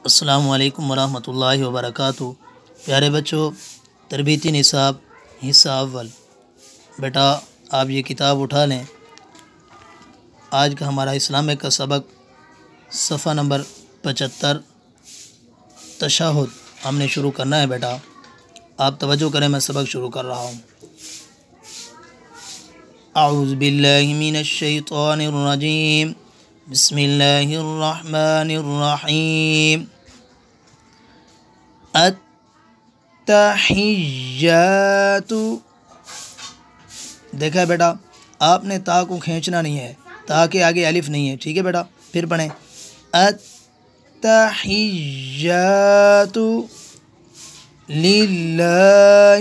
السلام علیکم ورحمۃ اللہ وبرکاتہ۔ پیارے بچوں، تربیتی نصاب حصہ اول، بیٹا آپ یہ کتاب اٹھا لیں۔ آج کا ہمارا اسلامک کا سبق صفحہ نمبر 75 تشہد ہم نے شروع کرنا ہے۔ بیٹا آپ توجہ کریں، میں سبق شروع کر رہا ہوں۔ اعوذ باللہ من الشیطان الرجیم، بسم اللہ الرحمن الرحیم۔ التحیات، دیکھا بیٹا آپ نے تا کو کھینچنا نہیں ہے، تا کے آگے الف نہیں ہے، ٹھیک ہے بیٹا؟ پھر پڑھیں التحیات للہ،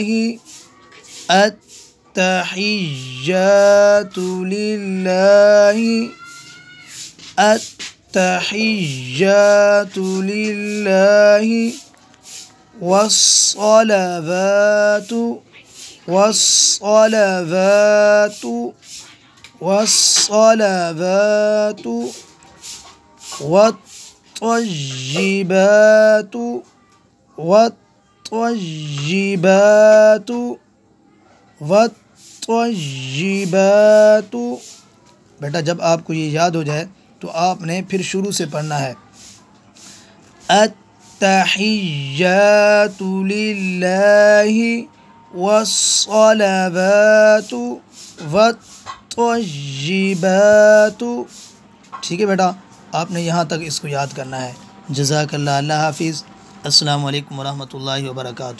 التحیات للہ، التحیات للہ، والصلوات والصلوات والصلوات والطیبات والطیبات والطیبات۔ بیٹا جب آپ کو یہ یاد ہو جائے تو آپ نے پھر شروع سے پڑھنا ہے۔ التحیات للہ والصلوات والطیبات، ٹھیک ہے بیٹا؟ آپ نے یہاں تک اس کو یاد کرنا ہے۔ جزاک اللہ، اللہ حافظ، السلام علیکم ورحمۃ اللہ وبرکاتہ۔